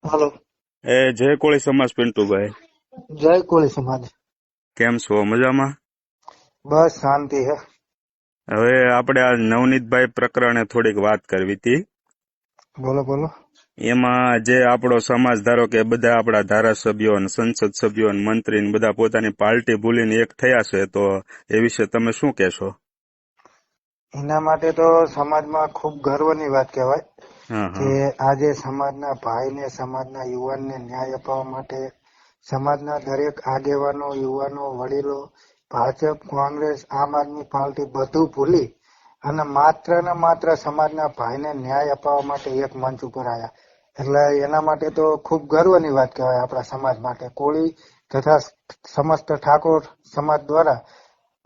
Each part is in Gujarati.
હાલો. જય કોળી સમાજ પિન્ટુભાઈ, જય કોળી સમાજ. કેમ છો? મજામાં? બસ શાંતિ હે. હવે આપણે આ નવનીતભાઈ પ્રકરણે થોડીક વાત કરવી હતી. બોલો બોલો. એમાં જે આપણો સમાજ ધારો કે બધા આપણા ધારાસભ્યો અને સંસદ સભ્યો અને મંત્રી ને બધા પોતાની પાર્ટી ભૂલીને એક થયા છે, તો એ વિશે તમે શું કહેશો? એના માટે તો સમાજમાં ખૂબ ગર્વની વાત કહેવાય હા કે હા આજે સમાજના ભાઈને, સમાજના યુવાનને ન્યાય અપાવવા માટે સમાજના દરેક આગેવાનો, યુવાનો, વડીલો, ભાજપ, કોંગ્રેસ, આમ આદમી પાર્ટી બધું ભૂલી અને માત્ર ને માત્ર સમાજના ભાઈને ન્યાય અપાવવા માટે એક મંચ ઉપર આવ્યા. એટલે એના માટે તો ખૂબ ગર્વની વાત કહેવાય આપણા સમાજ માટે. કોળી તથા સમસ્ત ઠાકોર સમાજ દ્વારા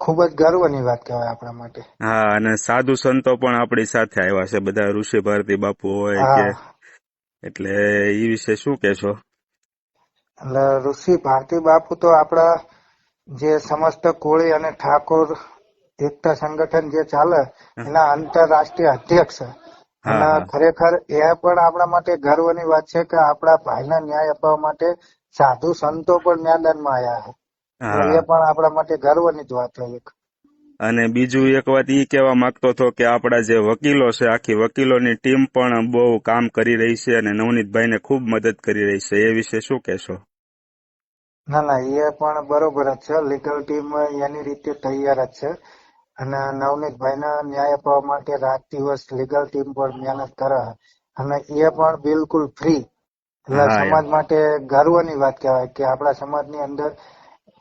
ખૂબ જ ગર્વની વાત કહેવાય આપણા માટે. હા, અને સાધુ સંતો પણ આપણી સાથે આવ્યા છે, બધા ઋષિ ભારતી બાપુ હોય કે, હા, એટલે એ વિશે શું કહેશો? એટલે ઋષિ ભારતી બાપુ તો આપણા જે સમસ્ત કોળી અને ઠાકોર એકતા સંગઠન જે ચાલે એના આંતરરાષ્ટ્રીય અધ્યક્ષ છે. હા અને હા ખરેખર એ પણ આપણા માટે ગર્વની વાત છે કે આપણા ભાઈને ન્યાય અપાવવા માટે સાધુ સંતો પણ મેદાનમાં આવ્યા છે. એટલે હા. એ પણ આપણા માટે ગર્વની જ વાત છે એક. અને બીજું એક વાત ઈ કહેવા માંગતો હતો કે આપણા જે વકીલો છે, આખી વકીલોની ટીમ પણ બહુ કામ કરી રહી છે અને નવનીતભાઈને ખૂબ મદદ કરી રહી છે, એ વિશે શું કહેશો? ના ના, એ પણ બરોબર જ છે. લીગલ ટીમ એની રીતે તૈયાર જ છે. અને નવનીતભાઈને ન્યાય અપાવવા માટે રાત દિવસ લીગલ ટીમ પર મહેનત કરે અને એ પણ બિલકુલ ફ્રી. એટલે હા સમાજ માટે ગર્વની વાત કહેવાય કે આપણા સમાજની અંદર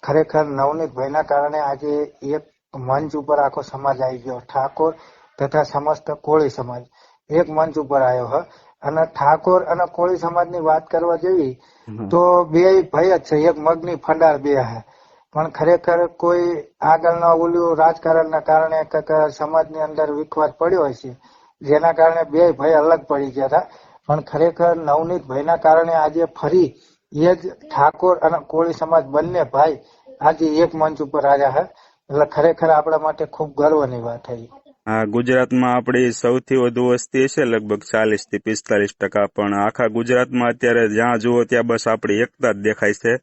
ખરેખર નવનીતભાઈના કારણે આજે એક મંચ ઉપર આખો સમાજ આવી ગયો. ઠાકોર તથા સમસ્ત કોળી સમાજ એક મંચ ઉપર આવ્યો હ. અને ઠાકોર અને કોળી સમાજની વાત કરવા જેવી હા તો બે ભાઈ જ છે, એક મગની ફંડાર બે હે. પણ ખરેખર કોઈ આગળના ઓલું રાજકારણના કારણે સમાજની અંદર વિખવાદ પડ્યો હોય છે, જેના કારણે બે ભાઈ અલગ પડી ગયા હતા. પણ ખરેખર નવનીતભાઈના કારણે આજે ફરી એ જ ઠાકોર અને કોળી સમાજ બંને ભાઈ આજે એક મંચ ઉપર આવ્યા છે. એટલે ખરેખર આપણા માટે ખૂબ ગર્વની વાત થઈ. હા, ગુજરાતમાં આપણી સૌથી વધુ વસ્તી છે, લગભગ 40 થી 45%, પણ આખા ગુજરાતમાં અત્યારે જ્યાં જુઓ ત્યાં બસ આપણી એકતા જ દેખાય છે.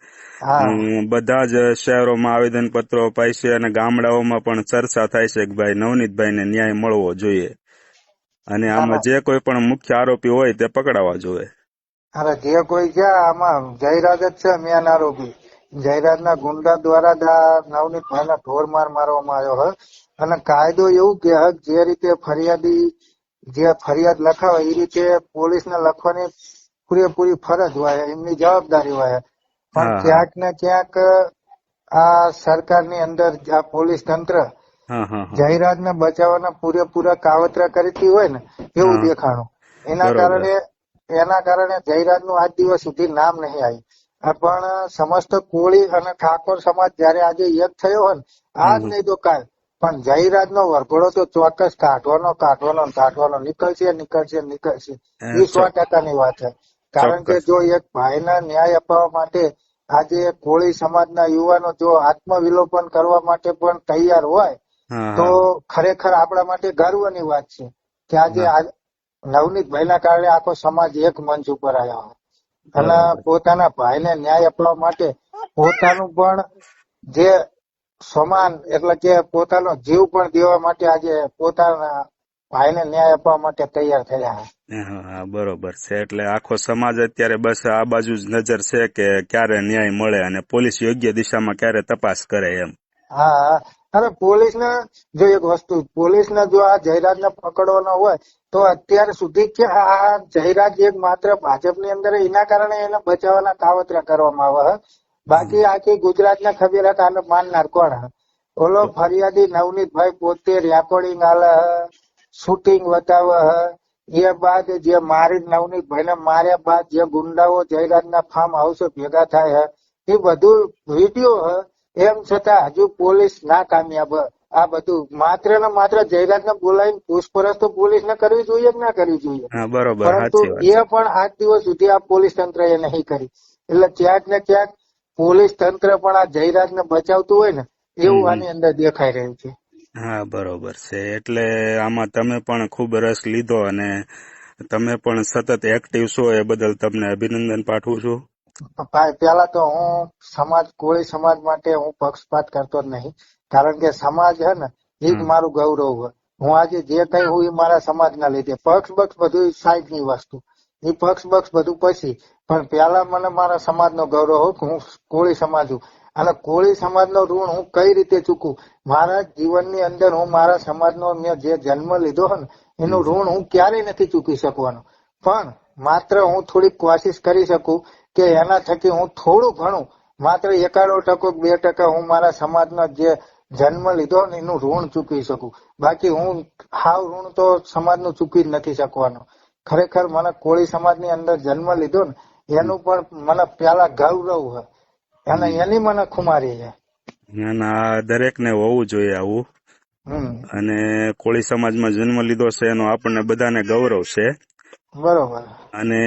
હા બધા જ શહેરોમાં આવેદનપત્રો અપાય છે અને ગામડાઓમાં પણ ચર્ચા થાય છે કે ભાઈ નવનીતભાઈને ન્યાય મળવો જોઈએ અને ના આમાં ના, જે કોઈ પણ મુખ્ય આરોપી હોય તે પકડાવા જોઈએ. અરે જે કોઈ છે આમાં જયરાજ જ છે મેન આરોપી. જયરાજના ગુંડા દ્વારા જ આ નવનીતભાઈના ઢોર માર મારવામાં આવ્યો હોય. અને કાયદો એવું કે જે રીતે ફરિયાદી જે ફરિયાદ લખાવે એ રીતે પોલીસને લખવાની પૂરેપૂરી ફરજ હોય, એમની જવાબદારી હોય. પણ હા હા ક્યાંક ને ક્યાંક આ સરકારની અંદર આ પોલીસ તંત્ર હા હા હા જાહેરાતને બચાવવાના પૂરેપૂરા કાવતરા કરતી હોય ને એવું હા દેખાણું. એના બરોબર. કારણે જાહેરાતનું આજ દિવસ સુધી નામ નહીં આવ્યું. પણ સમસ્ત કોળી અને ઠાકોર સમાજ જયારે આજે એક થયો હોય ને, હા આજ નહીં તો કાલ પણ જાહેરાતનો વરઘોડો તો ચોક્કસ કાઢવાનો નીકળશે. એ હા 100%ની વાત છે. કારણ કે ચોક્કસ. જો એક ભાઈના ન્યાય અપાવવા માટે આજે કોળી સમાજના યુવાનો જો આત્મવિલોપન કરવા માટે પણ તૈયાર હોય હા તો હા ખરેખર આપણા માટે ગર્વની વાત છે કે આજે હા નવનીતભાઈના કારણે આખો સમાજ એક મંચ ઉપર આવ્યો હોય અને બરોબર. પોતાના ભાઈને ન્યાય અપાવવા માટે પોતાનું પણ જે સમાન એટલે કે પોતાનો જીવ પણ દેવા માટે આજે પોતાના ભાઈને ન્યાય આપવા માટે તૈયાર થયા. હા હા, બરોબર છે. એટલે આખો સમાજ અત્યારે બસ આ બાજુ જ નજર છે કે ક્યારે ન્યાય મળે અને પોલીસ યોગ્ય દિશામાં ક્યારે તપાસ કરે એમ. હા, અરે પોલીસને જો એક વસ્તુ પોલીસને જો આ જયરાજને પકડવાનો હોય તો અત્યાર સુધી કે આ જયરાજ એક માત્ર ભાજપની અંદર એના કારણે એને બચાવવાના કાવતરા કરવામાં આવે. બાકી આખી ગુજરાતને ખબર હતા આને માનનાર કોણ. ઓલો ફરિયાદી નવનીતભાઈ પોતે રેકોર્ડિંગ આલે, શૂટિંગ બતાવે. એ બાદ જે મારી નવનીતભાઈને માર્યા બાદ જે ગુંડાઓ જયરાજના ફાર્મ હાઉસ ભેગા થાય એ બધું વિડીયો એમ છતાં હજુ પોલીસ ના કામયાબ. આ બધું માત્ર ને માત્ર જયરાજને બોલાવીને પૂછપરછ તો પોલીસને કરવી જોઈએ કે ના કરવી જોઈએ, હા, બરોબર, પરંતુ સાચી વાત એ છે. પણ આજ દિવસ સુધી આ પોલીસ તંત્ર એ નહીં કરી. એટલે ક્યાંક ને ક્યાંક પોલીસ તંત્ર પણ આ જયરાજને બચાવતું હોય ને એવું હમ. આની અંદર દેખાઈ રહ્યું છે. હા, બરોબર છે. એટલે આમાં તમે પણ ખૂબ રસ લીધો અને તમે પણ સતત એક્ટિવ છો એ બદલ તમને અભિનંદન પાઠવું છું. ભાઈ પેલા તો હું કોળી સમાજ માટે હું પક્ષપાત કરતો જ નહીં, કારણ કે સમાજ હે ને એ જ મારું ગૌરવ હોય. હું આજે જે કઈ હું એ મારા સમાજના લીધે, પક્ષ બધું સાઈડ ની વસ્તુ, એ પક્ષ બધું પછી, પણ પેલા મને મારા સમાજનો ગૌરવ હોય કે હું કોળી સમાજ છું. અને કોળી સમાજનો ઋણ હું કઈ રીતે ચૂકું? મારા જીવનની અંદર હું મારા સમાજનો મેં જે જન્મ લીધો હોય ને એનું ઋણ હું ક્યારેય નથી ચૂકી શકવાનો. પણ માત્ર હું થોડીક કોશિશ કરી શકું કે એના થકી હું થોડું ઘણું માત્ર 1% 2% હું મારા સમાજનો જે જન્મ લીધો ને એનું ઋણ ચૂકવી શકું. બાકી હું હાવ ઋણ તો સમાજનું ચૂકવી જ નથી શકવાનો. ખરેખર મને કોળી સમાજની અંદર જન્મ લીધો ને એનું પણ મને પેલા ગૌરવ હોય અને એની મને ખુમારી છે. ના, દરેકને હોવું જોઈએ આવું. અને કોળી સમાજમાં જન્મ લીધો છે એનો આપણને બધાને ગૌરવ છે. બરોબર. અને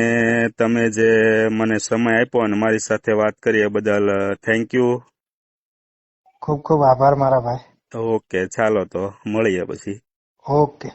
તમે જે મને સમય આપ્યો અને મારી સાથે વાત કરી એ બદલ થેન્ક યુ. ખૂબ ખૂબ આભાર મારા ભાઈ. ઓકે, ચાલો તો મળીએ પછી. ઓકે.